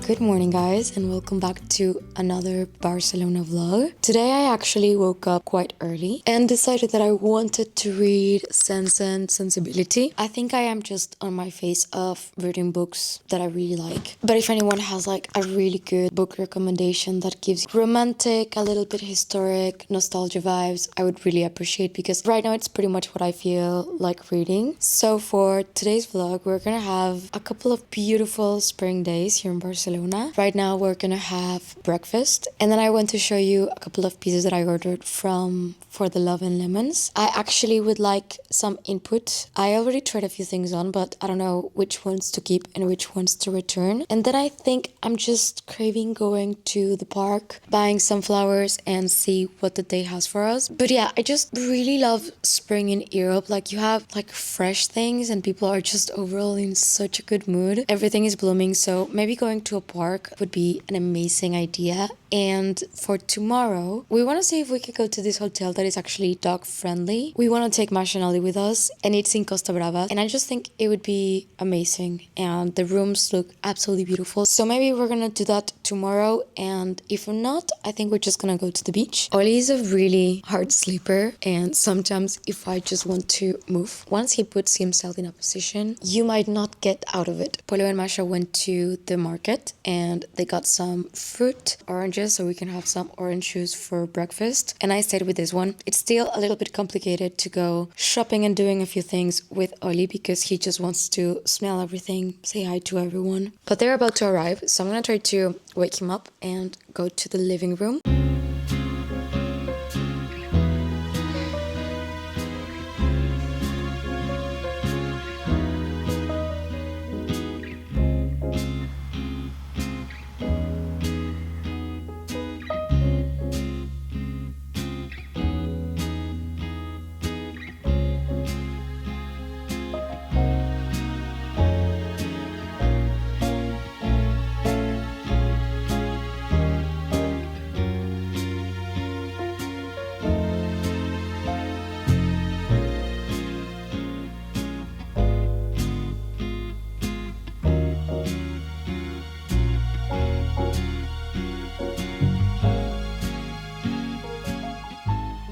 Good morning, guys, and welcome back to another Barcelona vlog. Today I actually woke up quite early and decided that I wanted to read Sense and Sensibility. I think I am just on my phase of reading books that I really like. But if anyone has like a really good book recommendation that gives romantic, a little bit historic, nostalgia vibes, I would really appreciate, because right now it's pretty much what I feel like reading. So for today's vlog, we're gonna have a couple of beautiful spring days here in Barcelona. Right now we're gonna have breakfast, and then I want to show you a couple of pieces that I ordered for the Love and Lemons. I actually would like some input. I already tried a few things on, but I don't know which ones to keep and which ones to return. And then I think I'm just craving going to the park, buying some flowers and see what the day has for us. But yeah, I just really love spring in Europe. Like, you have like fresh things and people are just overall in such a good mood. Everything is blooming, so maybe going to a park would be an amazing idea. And for tomorrow, we want to see if we can go to this hotel that is actually dog friendly. We want to take Masha and Ollie with us, and it's in Costa Brava, and I just think it would be amazing, and the rooms look absolutely beautiful. So maybe we're gonna do that tomorrow, and if not, I think we're just gonna go to the beach. Ollie is a really hard sleeper, and sometimes if I just want to move, once he puts himself in a position, you might not get out of it. Polo and Masha went to the market and they got some fruit, oranges, so we can have some orange juice for breakfast, and I stayed with this one. It's still a little bit complicated to go shopping and doing a few things with Ollie because he just wants to smell everything, say hi to everyone. But they're about to arrive, so I'm gonna try to wake him up and go to the living room.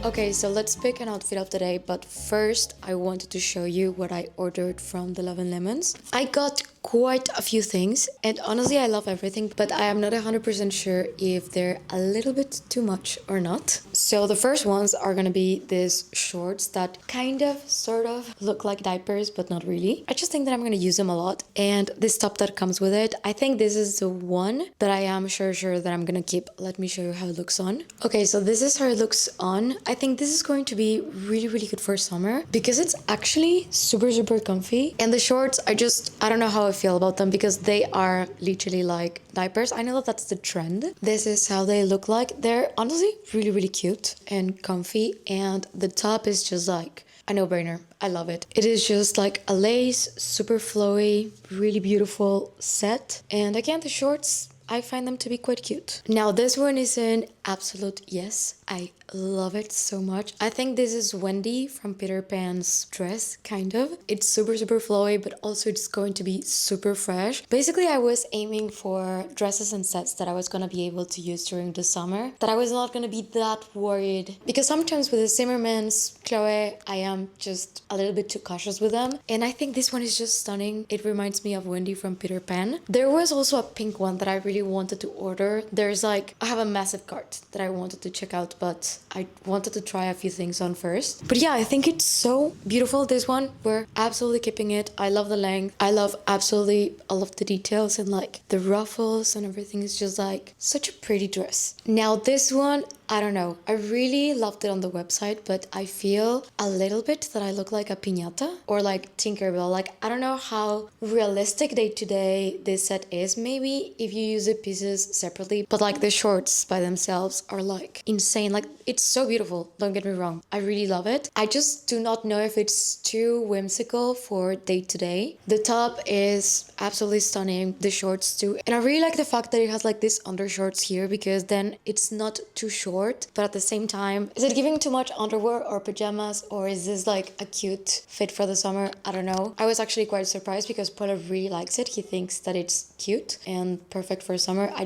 Okay, so let's pick an outfit of the day, but first I wanted to show you what I ordered from the Love and Lemons. I got quite a few things, and honestly I love everything, but I am not 100% sure if they're a little bit too much or not. So the first ones are gonna be these shorts that kind of sort of look like diapers, but not really. I just think that I'm gonna use them a lot, and this top that comes with it, I think this is the one that I am sure that I'm gonna keep. Let me show you how it looks on. Okay, so this is how it looks on. I think this is going to be really good for summer because it's actually super comfy, and the shorts, I don't know how I feel about them because they are literally like diapers. I know that that's the trend. This is how they look like. They're honestly really cute and comfy, and the top is just like a no-brainer. I love it. It is just like a lace, super flowy, really beautiful set. And again, the shorts, I find them to be quite cute. Now this one is an absolute yes. I love it so much. I think this is Wendy from Peter Pan's dress, kind of. It's super, super flowy, but also it's going to be super fresh. Basically, I was aiming for dresses and sets that I was gonna be able to use during the summer, that I was not gonna be that worried. Because sometimes with the Zimmermans, Chloe, I am just a little bit too cautious with them. And I think this one is just stunning. It reminds me of Wendy from Peter Pan. There was also a pink one that I really wanted to order. There's like, I have a massive cart that I wanted to check out, but I wanted to try a few things on first. But yeah, I think it's so beautiful. This one, we're absolutely keeping it. I love the length. I love absolutely all of the details and like the ruffles and everything is just like such a pretty dress. Now this one, I don't know. I really loved it on the website, but I feel a little bit that I look like a piñata or like Tinkerbell. Like, I don't know how realistic day to day this set is, maybe if you use the pieces separately, but like the shorts by themselves are like insane. Like, it's so beautiful. Don't get me wrong. I really love it. I just do not know if it's too whimsical for day to day. The top is absolutely stunning. The shorts too. And I really like the fact that it has like this undershorts here because then it's not too short. But at the same time, is it giving too much underwear or pajamas, or is this like a cute fit for the summer? I don't know. I was actually quite surprised because Polo really likes it. He thinks that it's cute and perfect for summer. I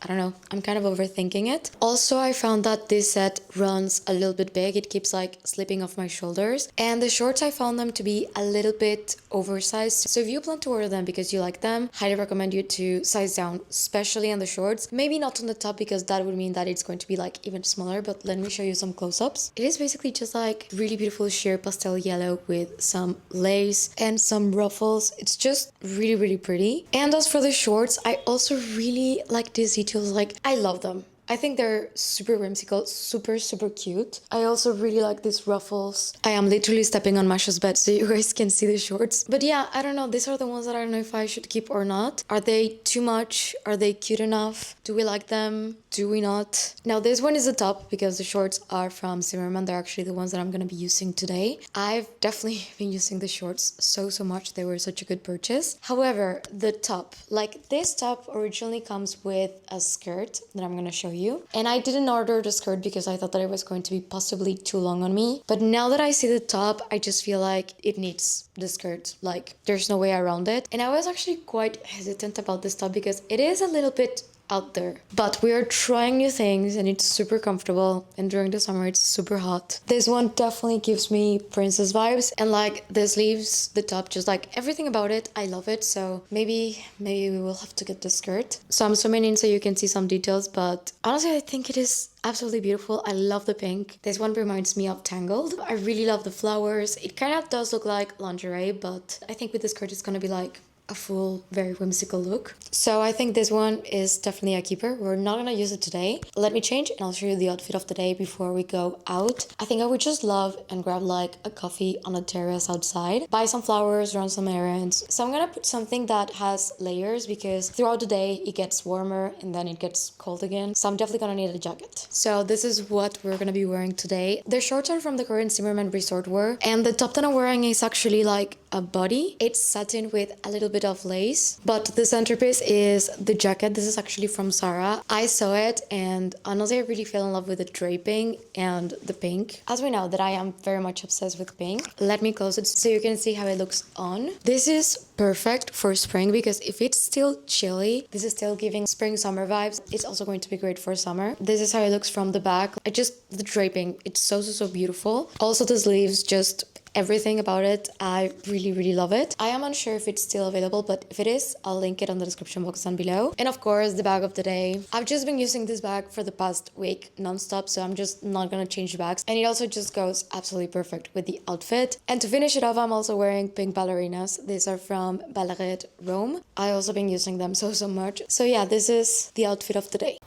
don't know. I'm kind of overthinking it. Also, I found that this set runs a little bit big. It keeps like slipping off my shoulders. And the shorts, I found them to be a little bit oversized. So if you plan to order them because you like them, highly recommend you to size down, especially on the shorts. Maybe not on the top because that would mean that it's going to be like even smaller, but let me show you some close-ups. It is basically just like really beautiful sheer pastel yellow with some lace and some ruffles. It's just really, really pretty. And as for the shorts, I also really like these details. Like, I love them. I think they're super whimsical, super, super cute. I also really like these ruffles. I am literally stepping on Masha's bed so you guys can see the shorts. But yeah, I don't know. These are the ones that I don't know if I should keep or not. Are they too much? Are they cute enough? Do we like them? Do we not? Now this one is the top because the shorts are from Zimmerman. They're actually the ones that I'm going to be using today. I've definitely been using the shorts so much. They were such a good purchase. However, the top, like this top originally comes with a skirt that I'm going to show you. And I didn't order the skirt because I thought that it was going to be possibly too long on me. But now that I see the top, I just feel like it needs the skirt. Like, there's no way around it. And I was actually quite hesitant about this top because it is a little bit out there, but we are trying new things and it's super comfortable, and during the summer it's super hot. This one definitely gives me princess vibes, and like the sleeves, the top, just like everything about it, I love it. So maybe we will have to get the skirt. So I'm zooming in so you can see some details, but honestly I think it is absolutely beautiful. I love the pink. This one reminds me of Tangled. I really love the flowers. It kind of does look like lingerie, but I think with the skirt it's gonna be like a full, very whimsical look. So I think this one is definitely a keeper. We're not gonna use it today. Let me change and I'll show you the outfit of the day before we go out. I think I would just love and grab like a coffee on a terrace outside, buy some flowers, run some errands. So I'm gonna put something that has layers because throughout the day it gets warmer and then it gets cold again. So I'm definitely gonna need a jacket. So this is what we're gonna be wearing today. The shorts are from the current Zimmerman resort wear, and the top that I'm wearing is actually like a body. It's satin with a little bit of lace, but the centerpiece is the jacket. This is actually from Zara. I saw it and honestly I really fell in love with the draping and the pink. As we know that I am very much obsessed with pink. Let me close it so you can see how it looks on. This is perfect for spring because if it's still chilly, this is still giving spring summer vibes. It's also going to be great for summer. This is how it looks from the back. The draping, it's so beautiful. Also the sleeves, just everything about it, I really love it. I am unsure if it's still available, but if it is, I'll link it on the description box down below. And of course, the bag of the day. I've just been using this bag for the past week non-stop, so I'm just not gonna change the bags. And it also just goes absolutely perfect with the outfit. And to finish it off, I'm also wearing pink ballerinas. These are from Ballet Rome. I also been using them so much. So yeah, this is the outfit of the day.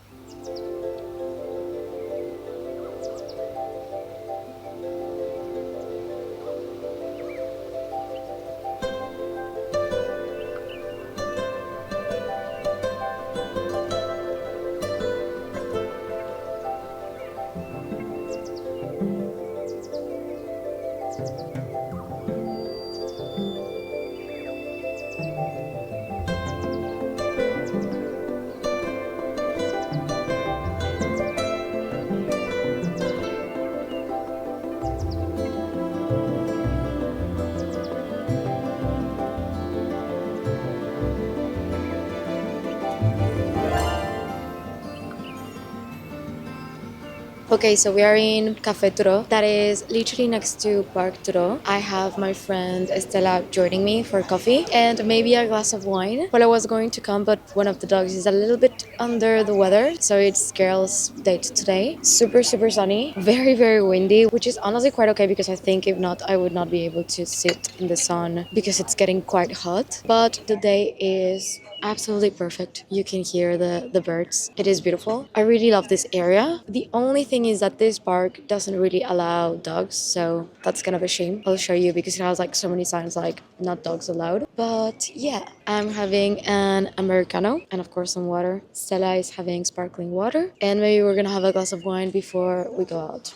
Okay, so we are in Café Turó, that is literally next to Park Turó. I have my friend Estella joining me for coffee and maybe a glass of wine. Polo was going to come, but one of the dogs is a little bit under the weather, so it's girls' date today. Super, super sunny, very, very windy, which is honestly quite okay because I think if not, I would not be able to sit in the sun because it's getting quite hot. But the day is absolutely perfect. You can hear the birds. It is beautiful. I really love this area. The only thing is that this park doesn't really allow dogs, so that's kind of a shame. I'll show you because it has like so many signs like not dogs allowed. But yeah, I'm having an Americano and of course some water. Stella is having sparkling water and maybe we're gonna have a glass of wine before we go out.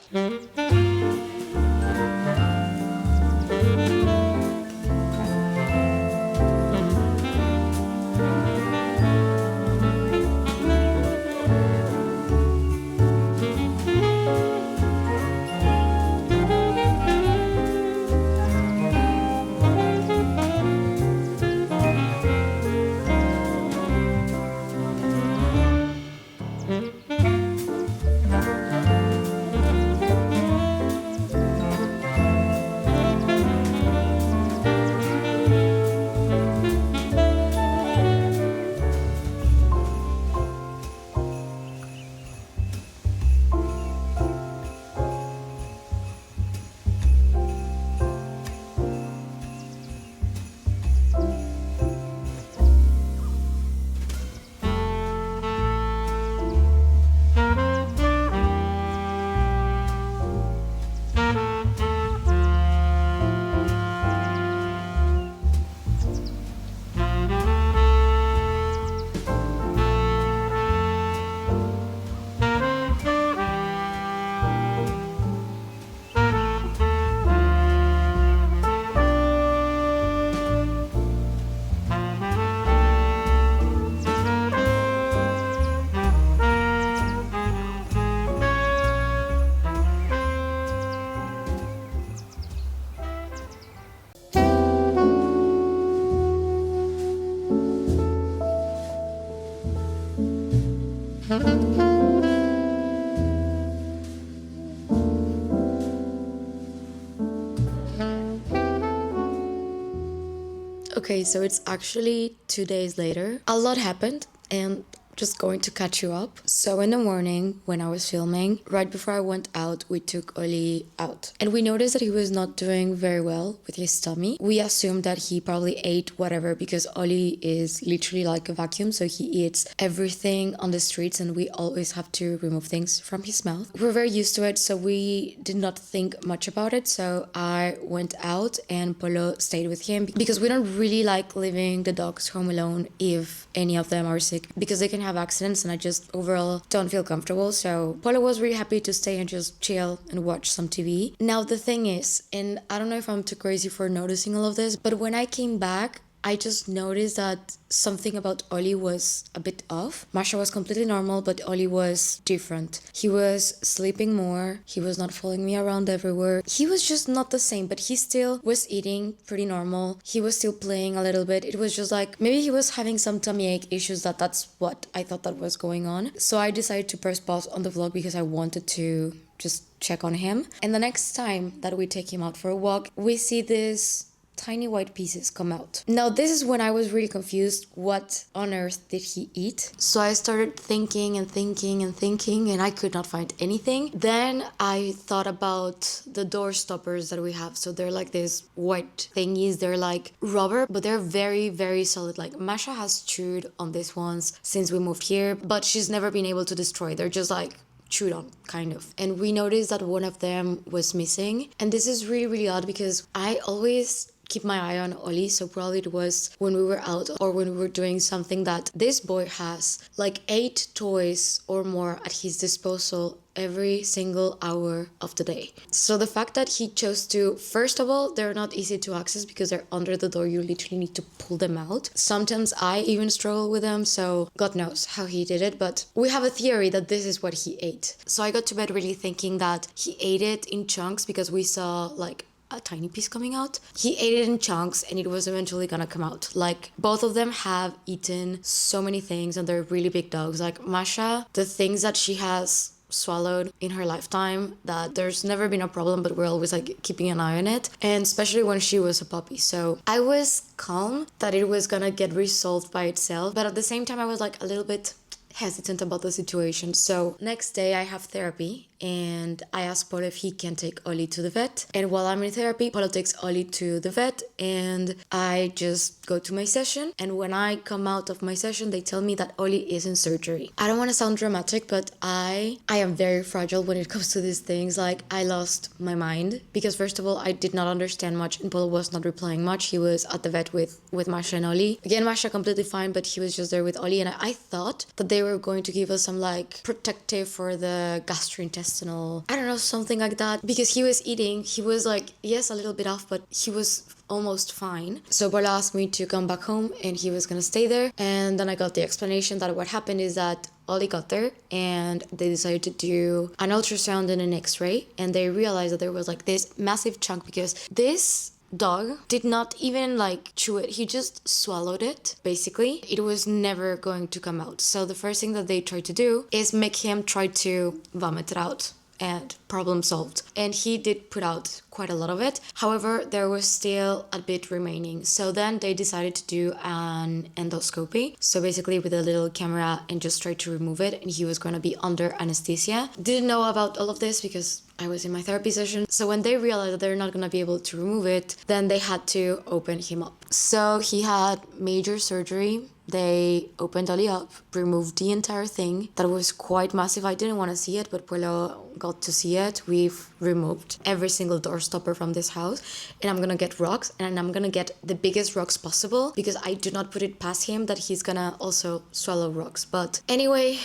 Okay, so it's actually 2 days later. A lot happened, and just going to catch you up. So in the morning, when I was filming, right before I went out, we took Ollie out. And we noticed that he was not doing very well with his tummy. We assumed that he probably ate whatever because Ollie is literally like a vacuum, so he eats everything on the streets and we always have to remove things from his mouth. We're very used to it, so we did not think much about it. So I went out and Polo stayed with him because we don't really like leaving the dogs home alone if any of them are sick because they can have accidents and I just overall don't feel comfortable. So Polo was really happy to stay and just chill and watch some TV. Now the thing is, and I don't know if I'm too crazy for noticing all of this, but when I came back, I just noticed that something about Ollie was a bit off. Masha was completely normal, but Ollie was different. He was sleeping more. He was not following me around everywhere. He was just not the same, but he still was eating pretty normal. He was still playing a little bit. It was just like, maybe he was having some tummy ache issues that's what I thought that was going on. So I decided to press pause on the vlog because I wanted to just check on him. And the next time that we take him out for a walk, we see this tiny white pieces come out. Now this is when I was really confused. What on earth did he eat? So I started thinking and I could not find anything. Then I thought about the door stoppers that we have. So they're like these white thingies. They're like rubber, but they're very, very solid. Like Masha has chewed on these ones since we moved here, but she's never been able to destroy. They're just like chewed on, kind of. And we noticed that one of them was missing. And this is really, really odd because I always keep my eye on Ollie, so probably it was when we were out or when we were doing something that this boy has like 8 toys or more at his disposal every single hour of the day. So the fact that he chose to, first of all, they're not easy to access because they're under the door. You literally need to pull them out. Sometimes I even struggle with them, so God knows how he did it, but we have a theory that this is what he ate. So I got to bed really thinking that he ate it in chunks because we saw like a tiny piece coming out. He ate it in chunks and it was eventually gonna come out. Like both of them have eaten so many things and they're really big dogs. Like Masha, the things that she has swallowed in her lifetime, that there's never been a problem, but we're always like keeping an eye on it, and especially when she was a puppy. So I was calm that it was gonna get resolved by itself, but at the same time I was like a little bit hesitant about the situation. So next day I have therapy, and I asked Polo if he can take Ollie to the vet. And while I'm in therapy, Polo takes Ollie to the vet, and I just go to my session. And when I come out of my session, they tell me that Ollie is in surgery. I don't want to sound dramatic, but I am very fragile when it comes to these things. Like, I lost my mind because, first of all, I did not understand much, and Polo was not replying much. He was at the vet with Masha and Ollie. Again, Masha completely fine, but he was just there with Ollie, and I thought that they were going to give us some like protective for the gastrointestinal, I don't know, something like that, because he was eating. He was like, yes, a little bit off, but he was almost fine. So Polo asked me to come back home, and he was gonna stay there. And then I got the explanation that what happened is that Ollie got there, and they decided to do an ultrasound and an x-ray, and they realized that there was like this massive chunk, because this dog did not even like chew it, he just swallowed it. Basically, it was never going to come out. So the first thing that they tried to do is make him try to vomit it out, and problem solved. And he did put out quite a lot of it. However, there was still a bit remaining. So then they decided to do an endoscopy. So basically with a little camera, and just try to remove it. And he was going to be under anesthesia. Didn't know about all of this because I was in my therapy session. So when they realized that they're not going to be able to remove it, then they had to open him up. So he had major surgery. They opened Ollie up, removed the entire thing. That was quite massive. I didn't want to see it, but Polo got to see it. We've removed every single door stopper from this house, and I'm gonna get rocks, and I'm gonna get the biggest rocks possible, because I do not put it past him that he's gonna also swallow rocks. But anyway,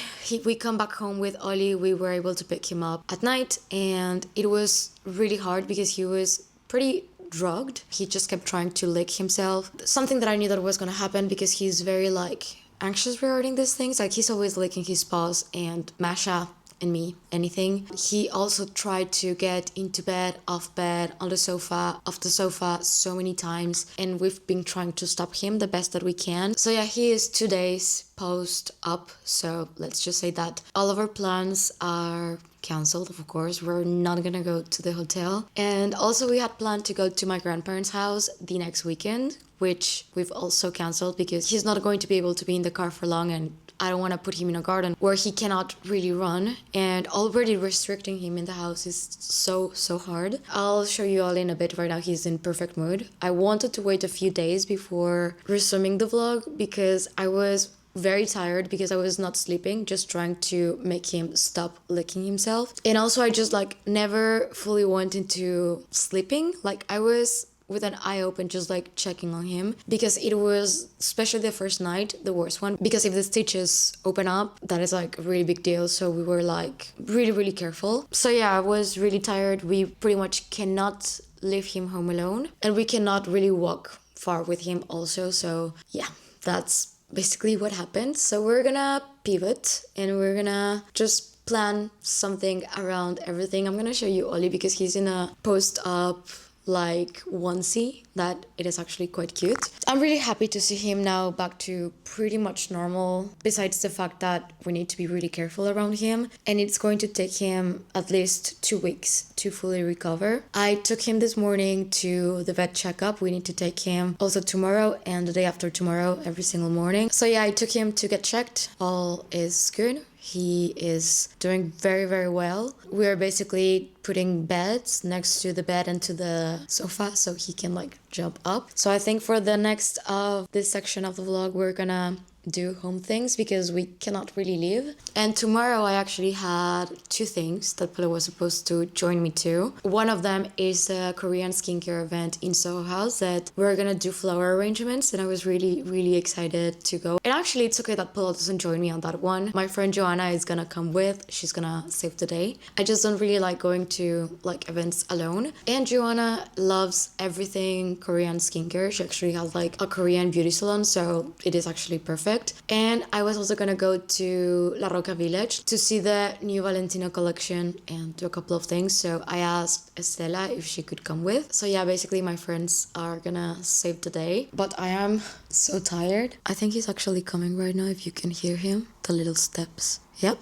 we come back home with Ollie. We were able to pick him up at night, and it was really hard because he was pretty drugged. He just kept trying to lick himself. Something that I knew that was gonna happen, because he's very like anxious regarding these things. Like, he's always licking his paws, and Masha and me, anything. He also tried to get into bed, off bed, on the sofa, off the sofa so many times, and we've been trying to stop him the best that we can. So yeah, he is 2 days post-op, so let's just say that all of our plans are cancelled. Of course, we're not gonna go to the hotel. And also, we had planned to go to my grandparents' house the next weekend, which we've also cancelled because he's not going to be able to be in the car for long, and I don't want to put him in a garden where he cannot really run, and already restricting him in the house is so hard. I'll show you all in a bit. Right now he's in perfect mood. I wanted to wait a few days before resuming the vlog because I was very tired, because I was not sleeping, just trying to make him stop licking himself. And also, I just like never fully went into sleeping. Like, I was with an eye open, just like checking on him, because it was, especially the first night, the worst one, because if the stitches open up, that is like a really big deal. So we were like really careful. So yeah, I was really tired. We pretty much cannot leave him home alone, and we cannot really walk far with him also. So yeah, that's basically what happened. So we're gonna pivot, and we're gonna just plan something around everything. I'm gonna show you Ollie, because he's in a post-op like onesie that it is actually quite cute. I'm really happy to see him now back to pretty much normal, besides the fact that we need to be really careful around him, and it's going to take him at least 2 weeks to fully recover. I took him this morning to the vet checkup. We need to take him also tomorrow and the day after tomorrow, every single morning. So yeah, I took him to get checked. All is good. He is doing very well. We're basically putting beds next to the bed and to the sofa so he can like jump up. So I think for the next of this section of the vlog, we're gonna do home things because we cannot really leave. And tomorrow I actually had 2 things that Polo was supposed to join me to. One of them is a Korean skincare event in Soho House that we're gonna do flower arrangements, and I was really excited to go. And actually, it's okay that Polo doesn't join me on that one. My friend Joanna is gonna come with. She's gonna save the day. I just don't really like going to like events alone. And Joanna loves everything Korean skincare. She actually has like a Korean beauty salon, so it is actually perfect. And I was also gonna go to La Roca Village to see the new Valentino collection and do a couple of things. So I asked Estella if she could come with. So yeah, basically my friends are gonna save the day. But I am so tired. I think he's actually coming right now, if you can hear him. The little steps. Yep.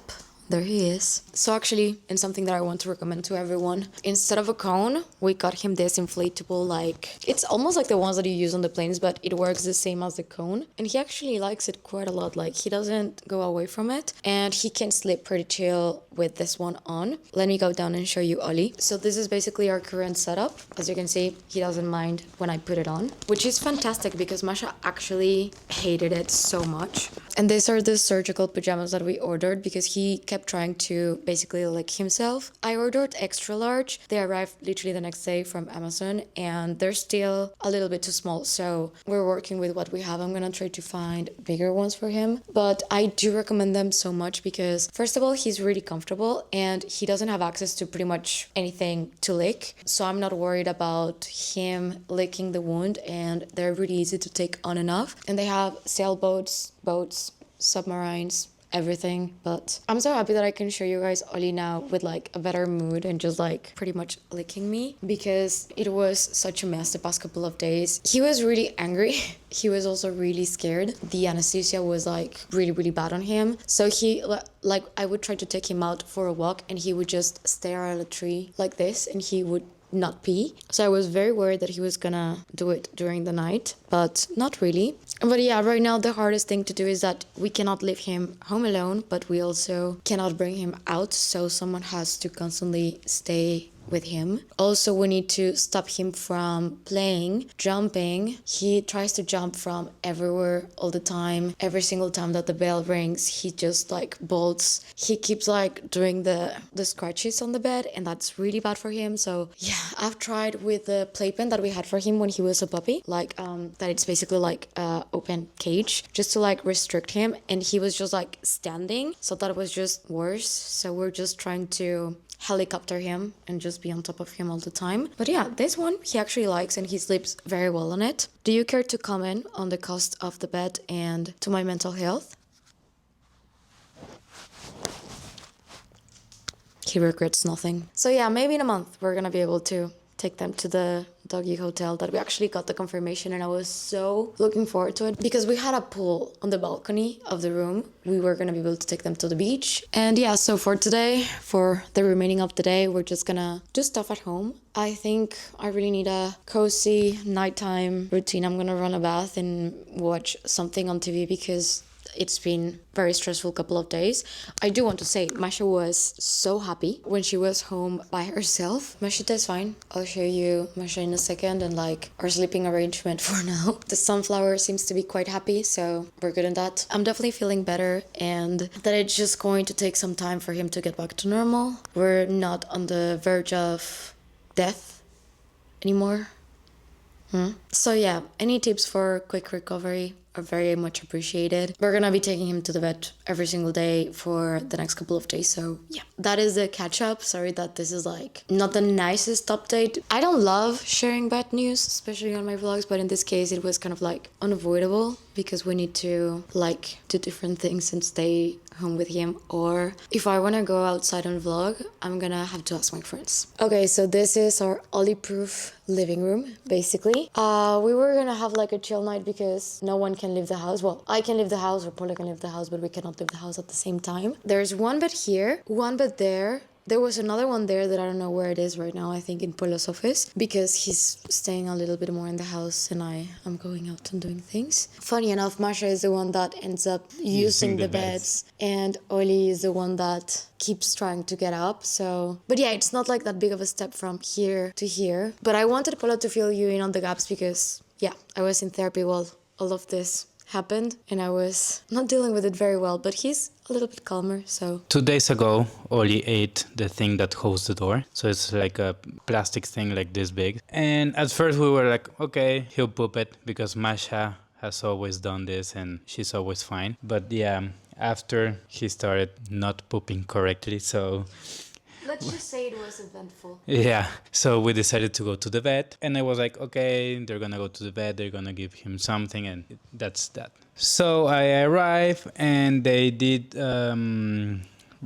There he is. So actually, and something that I want to recommend to everyone, instead of a cone, we got him this inflatable, like, it's almost like the ones that you use on the planes, but it works the same as the cone. And he actually likes it quite a lot. Like, he doesn't go away from it. And he can sleep pretty chill with this one on. Let me go down and show you Ollie. So this is basically our current setup. As you can see, he doesn't mind when I put it on, which is fantastic because Masha actually hated it so much. And these are the surgical pajamas that we ordered because he kept trying to basically lick himself. I ordered extra large. They arrived literally the next day from Amazon and they're still a little bit too small. So we're working with what we have. I'm gonna try to find bigger ones for him. But I do recommend them so much because first of all, he's really comfortable and he doesn't have access to pretty much anything to lick. So I'm not worried about him licking the wound and they're really easy to take on and off. And they have sailboats, boats, submarines, everything. But I'm so happy that I can show you guys Ollie now with like a better mood and just like pretty much licking me because it was such a mess the past couple of days. He was really angry. He was also really scared. The anesthesia was like really bad on him. So he like I would try to take him out for a walk and he would just stare at a tree like this and he would not pee. So I was very worried that he was gonna do it during the night, but not really. But yeah, right now the hardest thing to do is that we cannot leave him home alone, but we also cannot bring him out, so someone has to constantly stay with him. Also, we need to stop him from playing, jumping. He tries to jump from everywhere all the time. Every single time that the bell rings, he just like bolts. He keeps like doing the scratches on the bed and that's really bad for him. So yeah, I've tried with the playpen that we had for him when he was a puppy, like that it's basically like a open cage just to like restrict him, and he was just like standing, so that was just worse. So we're just trying to helicopter him and just be on top of him all the time. But yeah, this one he actually likes and he sleeps very well on it. Do you care to comment on the cost of the bed and to my mental health? He regrets nothing. So yeah, maybe in a month we're gonna be able to take them to the doggy hotel that we actually got the confirmation, and I was so looking forward to it because we had a pool on the balcony of the room. We were gonna be able to take them to the beach. And yeah, so for today, for the remaining of the day, we're just gonna do stuff at home. I think I really need a cozy nighttime routine. I'm gonna run a bath and watch something on TV because it's been very stressful couple of days. I do want to say Masha was so happy when she was home by herself. Mashita is fine. I'll show you Masha in a second and like our sleeping arrangement for now. The sunflower seems to be quite happy, so we're good in that. I'm definitely feeling better and that it's just going to take some time for him to get back to normal. We're not on the verge of death anymore. So yeah, any tips for quick recovery are very much appreciated. We're gonna be taking him to the vet every single day for the next couple of days. So yeah, that is the catch up. Sorry that this is like not the nicest update. I don't love sharing bad news, especially on my vlogs, but in this case it was kind of like unavoidable because we need to like do different things and stay home with him, or if I want to go outside and vlog, I'm gonna have to ask my friends. Okay, so this is our Ollie proof living room basically. We were gonna have like a chill night because no one can leave the house. Well, I can leave the house or Polo can leave the house, but we cannot leave the house at the same time. There's one bed here, one bed there. There was another one there that I don't know where it is right now, I think in Polo's office, because he's staying a little bit more in the house and I am going out and doing things. Funny enough, Masha is the one that ends up using the beds and Ollie is the one that keeps trying to get up. So, but yeah, it's not like that big of a step from here to here. But I wanted Polo to fill you in on the gaps because, yeah, I was in therapy while all of this happened and I was not dealing with it very well, but he's a little bit calmer. So 2 days ago, Ollie ate the thing that holds the door. So it's like a plastic thing like this big. And at first we were like, okay, he'll poop it because Masha has always done this and she's always fine. But yeah, after he started not pooping correctly, so let's just say it was eventful. yeah, so we decided to go to the vet and I was like, okay, they're gonna go to the vet, they're gonna give him something, and that's that. So I arrived and they did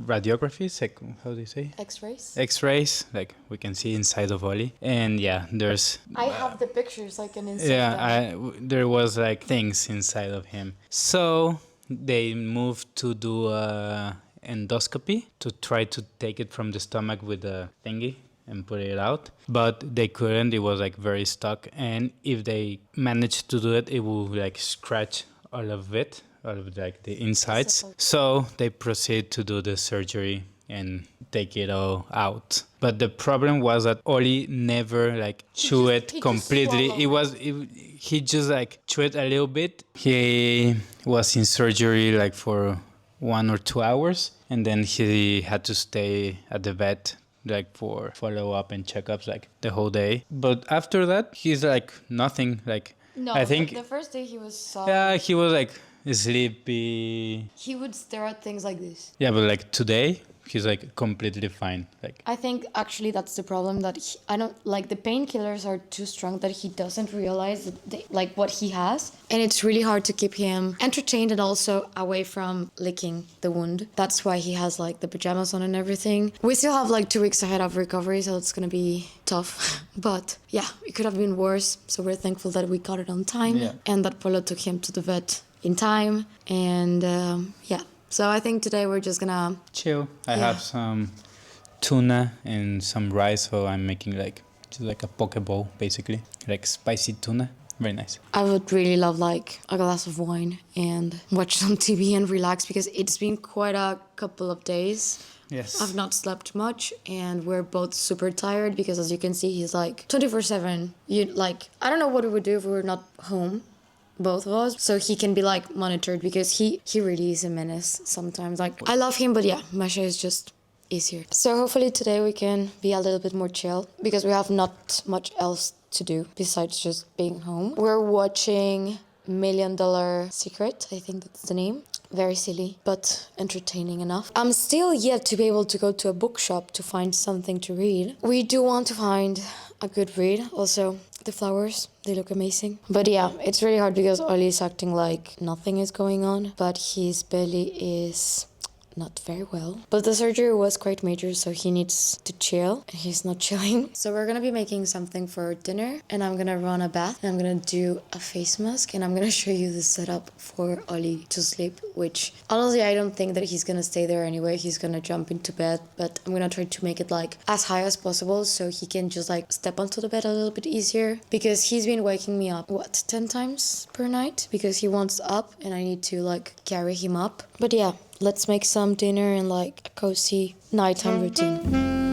radiographies, like, how do you say? X-rays, like we can see inside of Ollie. And yeah, there's... I have the pictures, I can insert them. There was like things inside of him. So they moved to do endoscopy to try to take it from the stomach with a thingy and put it out, but they couldn't. It was like very stuck, and if they managed to do it, it would like scratch all of it, all of like the insides. So they proceed to do the surgery and take it all out. But the problem was that Ollie never like chew it completely. He just like chewed a little bit. He was in surgery like for 1 or 2 hours, and then he had to stay at the vet like for follow-up and checkups like the whole day. But after that, he's like nothing. Like No, I think the first day he was soft. yeah, he was like sleepy. He would stare at things like this. Yeah, but like today, he's like completely fine. Like I think actually that's the problem, that I don't like, the painkillers are too strong that he doesn't realize that like what he has, and it's really hard to keep him entertained and also away from licking the wound. That's why he has like the pajamas on and everything. We still have like 2 weeks ahead of recovery, so it's gonna be tough. But yeah, it could have been worse. So we're thankful that we got it on time, and that Polo took him to the vet in time, and yeah. So I think today we're just gonna chill. I have some tuna and some rice, so I'm making like just like a poke bowl, basically, like spicy tuna. Very nice. I would really love like a glass of wine and watch some TV and relax, because it's been quite a couple of days. Yes. I've not slept much, and we're both super tired because, as you can see, he's like 24/7. You like, I don't know what we would do if we were not home, both of us, so he can be like monitored, because he really is a menace sometimes. Like, I love him, but yeah, Masha is just easier. So hopefully today we can be a little bit more chill, because we have not much else to do besides just being home. We're watching $1 Million Secret, I think that's the name. Very silly, but entertaining enough. I'm still yet to be able to go to a bookshop to find something to read. We do want to find a good read. Also, the flowers, they look amazing. But yeah, it's really hard because Ollie is acting like nothing is going on, but his belly is not very well. But the surgery was quite major, so he needs to chill, and he's not chilling. So we're gonna be making something for dinner, and I'm gonna run a bath, and I'm gonna do a face mask, and I'm gonna show you the setup for Ollie to sleep, which honestly I don't think that he's gonna stay there anyway. He's gonna jump into bed, but I'm gonna try to make it like as high as possible so he can just like step onto the bed a little bit easier, because he's been waking me up 10 times per night because he wants up and I need to like carry him up. But yeah, let's make some dinner and like a cozy nighttime routine.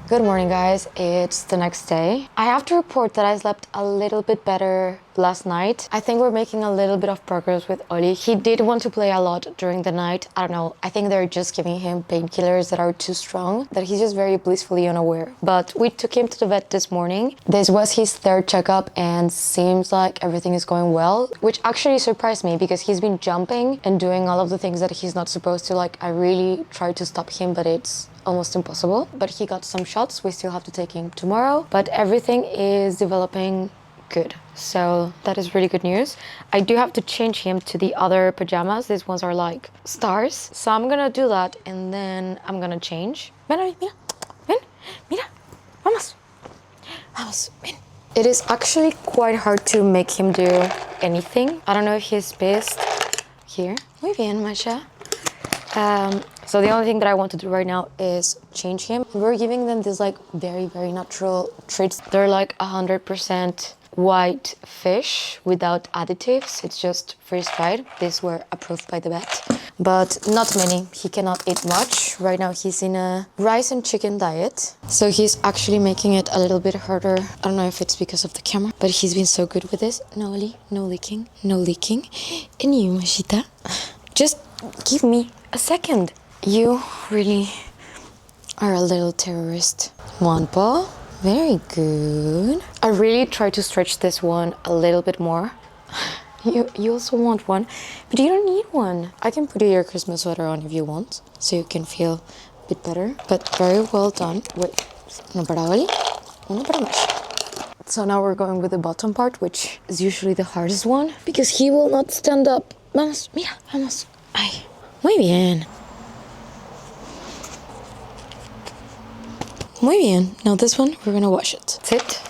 Good morning, guys. It's the next day. I have to report that I slept a little bit better last night. I think we're making a little bit of progress with Ollie. He did want to play a lot during the night. I don't know. I think they're just giving him painkillers that are too strong, that he's just very blissfully unaware. But we took him to the vet this morning. This was his third checkup and seems like everything is going well, which actually surprised me because he's been jumping and doing all of the things that he's not supposed to. Like, I really tried to stop him, but it's almost impossible. But he got some shots. We still have to take him tomorrow. But everything is developing good. So that is really good news. I do have to change him to the other pajamas. These ones are like stars. So I'm gonna do that and then I'm gonna change. Ven, Ollie, mira. Ven, mira. Vamos. Vamos, ven. It is actually quite hard to make him do anything. I don't know if he's pissed. Here. Muy bien, Masha. So the only thing that I want to do right now is change him. We're giving them these like very, very natural treats. They're like 100% white fish without additives. It's just freeze-dried. These were approved by the vet, but not many. He cannot eat much. Right now he's in a rice and chicken diet. So he's actually making it a little bit harder. I don't know if it's because of the camera, but he's been so good with this. No, Ollie, no licking, no licking. And you, Mashita, just give me a second. You really are a little terrorist. One paw. Very good. I really try to stretch this one a little bit more. You also want one, but you don't need one. I can put your Christmas sweater on if you want, so you can feel a bit better. But very well done. Wait, uno para Ollie, uno para Mash. So now we're going with the bottom part, which is usually the hardest one, because he will not stand up. Vamos, mira, vamos. Ay, muy bien. Muy bien. Now this one, we're gonna wash it. Sit.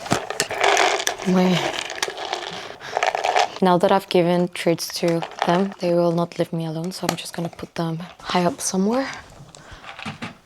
Muy bien. Now that I've given treats to them, they will not leave me alone, so I'm just gonna put them high up somewhere.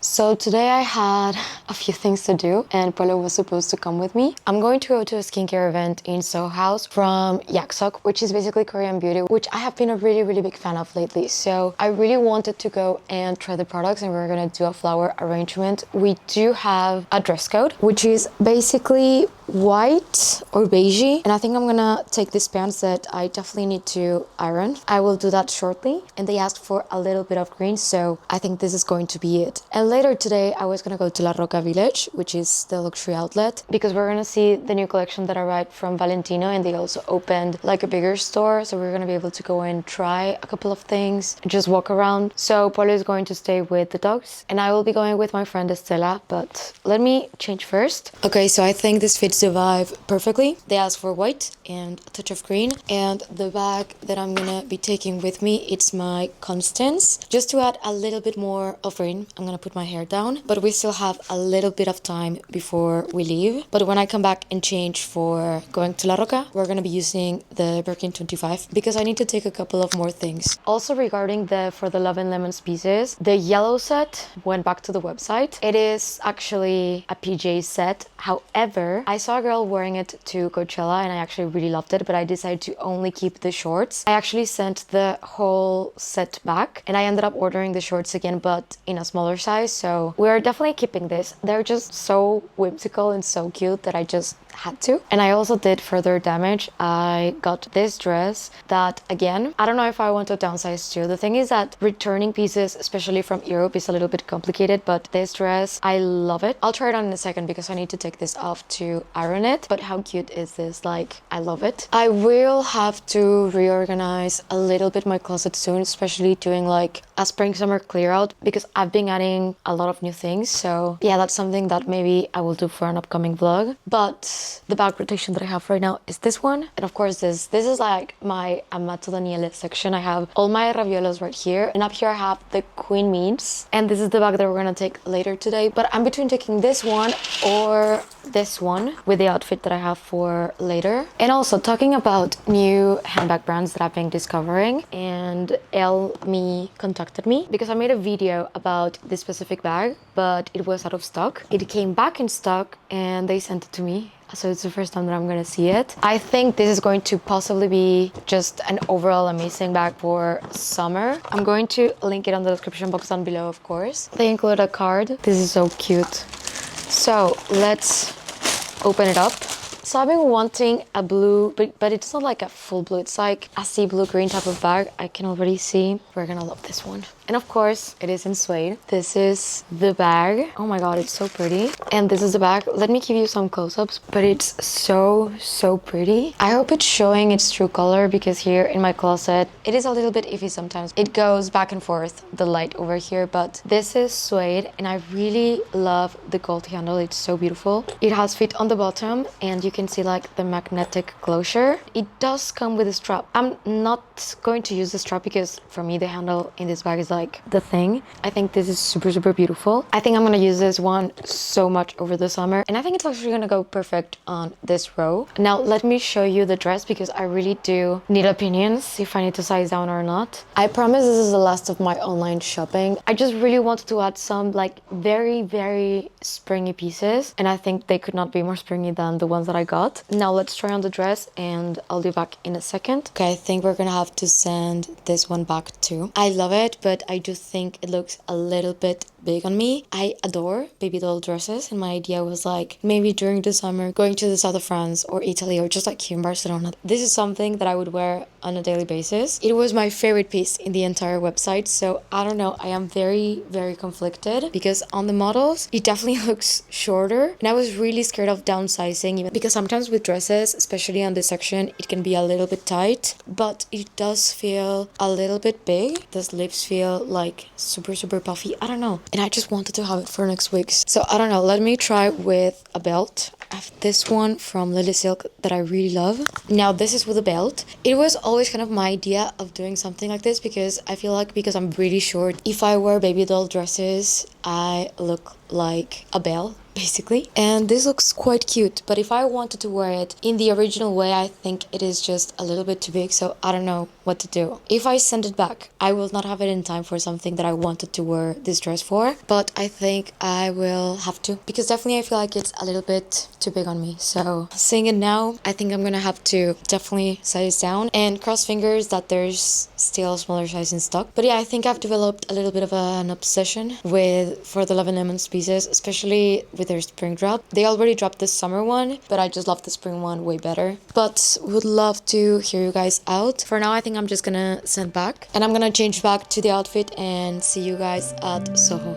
So today I had a few things to do and Polo was supposed to come with me. I'm going to go to a skincare event in Soho House from Yaksok, which is basically Korean beauty, which I have been a really, really big fan of lately. So I really wanted to go and try the products and we're gonna do a flower arrangement. We do have a dress code, which is basically white or beigey, and I think I'm gonna take these pants that I definitely need to iron. I will do that shortly, and they asked for a little bit of green, so I think this is going to be it. And later today I was gonna go to Roca Village, which is the luxury outlet, because we're gonna see the new collection that arrived from Valentino, and they also opened like a bigger store, so we're gonna be able to go and try a couple of things and just walk around. So Polo is going to stay with the dogs and I will be going with my friend Estella, but let me change first. Okay, so I think this fits the vibe perfectly. They asked for white and a touch of green, and the bag that I'm gonna be taking with me, it's my Constance. Just to add a little bit more of green, I'm gonna put my hair down, but we still have a little bit of time before we leave. But when I come back and change for going to La Roca, we're gonna be using the Birkin 25 because I need to take a couple of more things. Also regarding the For the Love and Lemons pieces, the yellow set went back to the website. It is actually a PJ set. However, I saw a girl wearing it to Coachella and I actually really loved it, but I decided to only keep the shorts. I actually sent the whole set back and I ended up ordering the shorts again, but in a smaller size. So we're definitely keeping this. They're just so whimsical and so cute that I just had to. And I also did further damage. I got this dress that, again, I don't know if I want to downsize too. The thing is that returning pieces, especially from Europe, is a little bit complicated, but this dress, I love it. I'll try it on in a second because I need to take this off to iron it. But how cute is this? Like, I love it. I will have to reorganize a little bit my closet soon, especially doing like a spring summer clear out because I've been adding a lot of new things. So yeah, that's something that maybe I will do for an upcoming vlog. But the bag rotation that I have right now is this one, and of course this is like my Amato Daniele section. I have all my raviolos right here, and up here I have the Queen Meats, and this is the bag that we're gonna take later today. But I'm between taking this one or this one with the outfit that I have for later. And also talking about new handbag brands that I've been discovering, and Me contacted me because I made a video about this specific bag, but it was out of stock. It came back in stock and they sent it to me. So it's the first time that I'm gonna see it. I think this is going to possibly be just an overall amazing bag for summer. I'm going to link it on the description box down below, of course. They include a card. This is so cute. So let's open it up. So I've been wanting a blue, but it's not like a full blue. It's like a sea blue green type of bag. I can already see we're gonna love this one. And of course, it is in suede. This is the bag. Oh my god, it's so pretty. And this is the bag. Let me give you some close-ups, but it's so pretty. I hope it's showing its true color because here in my closet, it is a little bit iffy sometimes. It goes back and forth, the light over here, but this is suede and I really love the gold handle. It's so beautiful. It has feet on the bottom and you can see like the magnetic closure. It does come with a strap. I'm not going to use the strap because for me the handle in this bag is like the thing. I think this is super beautiful. I think I'm gonna use this one so much over the summer and I think it's actually gonna go perfect on this row. Now let me show you the dress because I really do need opinions if I need to size down or not. I promise this is the last of my online shopping. I just really wanted to add some like very springy pieces and I think they could not be more springy than the ones that I got. Now let's try on the dress and I'll be back in a second. Okay, I think we're gonna have to send this one back too. I love it, but I do think it looks a little bit big on me. I adore baby doll dresses and my idea was like maybe during the summer going to the south of France or Italy or just like here in Barcelona. This is something that I would wear on a daily basis. It was my favorite piece in the entire website, so I don't know, I am very conflicted because on the models it definitely looks shorter and I was really scared of downsizing even because sometimes with dresses, especially on this section, it can be a little bit tight, but it does feel a little bit big. The sleeves feel like super puffy. I don't know. And I just wanted to have it for next week's. So I don't know, let me try with a belt. I have this one from Lily Silk that I really love. Now this is with a belt. It was always kind of my idea of doing something like this because I feel like because I'm really short, if I wear baby doll dresses, I look like a belle basically. And this looks quite cute, but if I wanted to wear it in the original way, I think it is just a little bit too big, so I don't know what to do. If I send it back, I will not have it in time for something that I wanted to wear this dress for, but I think I will have to because definitely I feel like it's a little bit too big on me. So seeing it now, I think I'm gonna have to definitely size down and cross fingers that there's still a smaller size in stock. But yeah, I think I've developed a little bit of an obsession with for the Love and Lemons pieces, especially with their spring drop. They already dropped the summer one, but I just love the spring one way better. But would love to hear you guys out. For now, I think I'm just gonna send back and I'm gonna change back to the outfit and see you guys at Soho.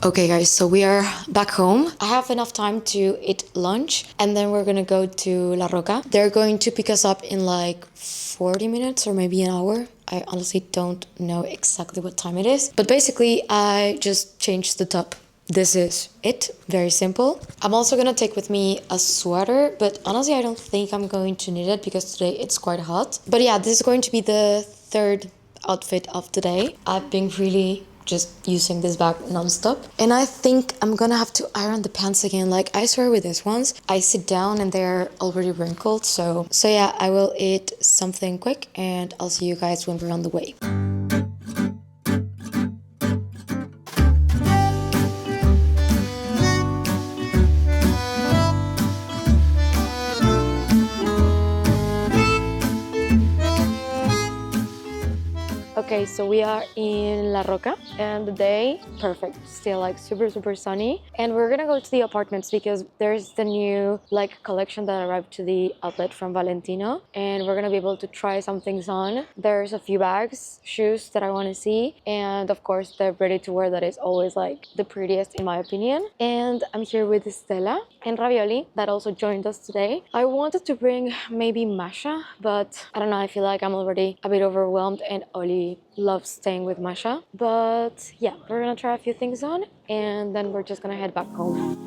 Okay, guys, so we are back home. I have enough time to eat lunch and then we're gonna go to La Roca. They're going to pick us up in like 40 minutes or maybe an hour. I honestly don't know exactly what time it is, but basically I just changed the top. This is it, very simple. I'm also gonna take with me a sweater, but honestly I don't think I'm going to need it because today it's quite hot. But yeah, this is going to be the third outfit of the day. I've been really just using this bag non-stop, and I think I'm gonna have to iron the pants again. Like, I swear with these ones I sit down and they're already wrinkled. So yeah, I will eat something quick and I'll see you guys when we're on the way. Okay, so we are in La Roca and the day, perfect, still like super sunny. And we're gonna go to the apartments because there's the new like collection that arrived to the outlet from Valentino, and we're gonna be able to try some things on. There's a few bags, shoes that I want to see, and of course the ready to wear that is always like the prettiest in my opinion. And I'm here with Estella and Ravioli that also joined us today. I wanted to bring maybe Masha, but I don't know, I feel like I'm already a bit overwhelmed and Ollie loves staying with Masha. But yeah, we're gonna try a few things on and then we're just gonna head back home.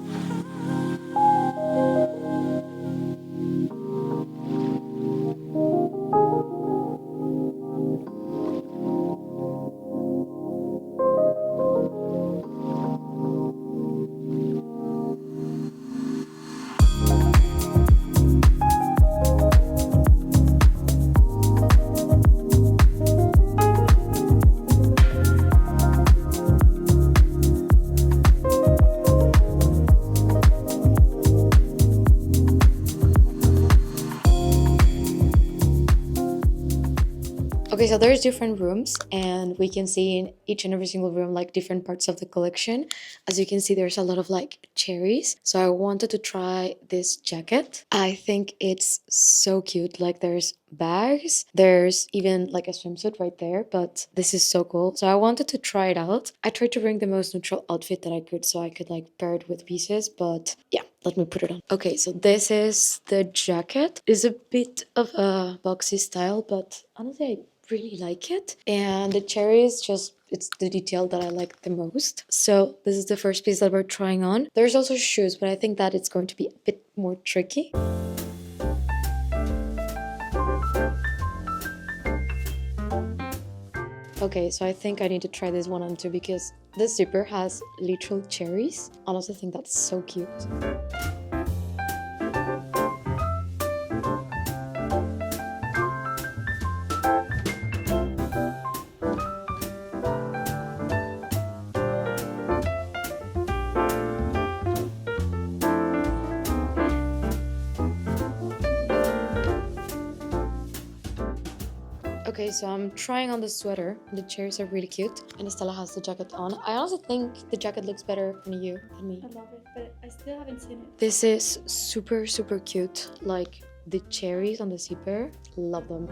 Okay, so there's different rooms and we can see in each and every single room like different parts of the collection. As you can see, there's a lot of like cherries. So I wanted to try this jacket. I think it's so cute. Like, there's bags, there's even like a swimsuit right there, but this is so cool. So I wanted to try it out. I tried to bring the most neutral outfit that I could so I could like pair it with pieces, but yeah, let me put it on. Okay, so this is the jacket. It's a bit of a boxy style, but honestly I really like it. And the cherries, just, it's the detail that I like the most. So this is the first piece that we're trying on. There's also shoes, but I think that it's going to be a bit more tricky. Okay, so I think I need to try this one on too because the zipper has literal cherries. Honestly, I think that's so cute. Okay, so I'm trying on the sweater. The cherries are really cute. And Estella has the jacket on. I also think the jacket looks better on you than me. I love it, but I still haven't seen it. This is super cute. Like, the cherries on the zipper, love them.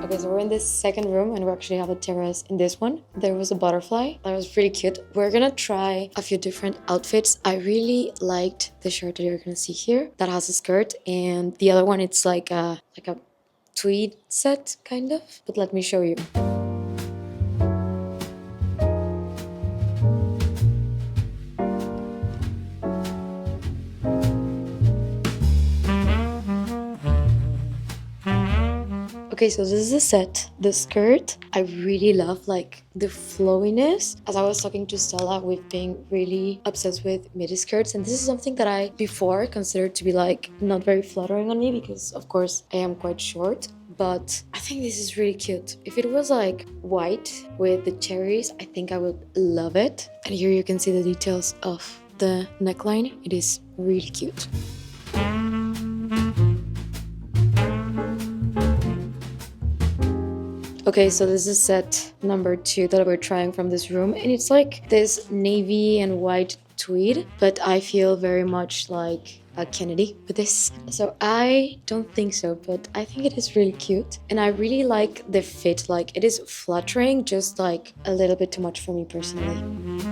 Okay, so we're in this second room and we actually have a terrace in this one. There was a butterfly that was pretty cute. We're gonna try a few different outfits. I really liked the shirt that you're gonna see here that has a skirt, and the other one, it's like a tweed set kind of, but let me show you. Okay, so this is the set. The skirt, I really love like the flowiness. As I was talking to Stella, we've been really obsessed with midi skirts, and this is something that I before considered to be like not very flattering on me because of course I am quite short. But I think this is really cute. If it was like white with the cherries, I think I would love it. And here you can see the details of the neckline. It is really cute. Okay, so this is set number 2 that we're trying from this room, and it's like this navy and white tweed, but I feel very much like a Kennedy with this. So I don't think so, but I think it is really cute, and I really like the fit. Like, it is flattering, just like a little bit too much for me personally.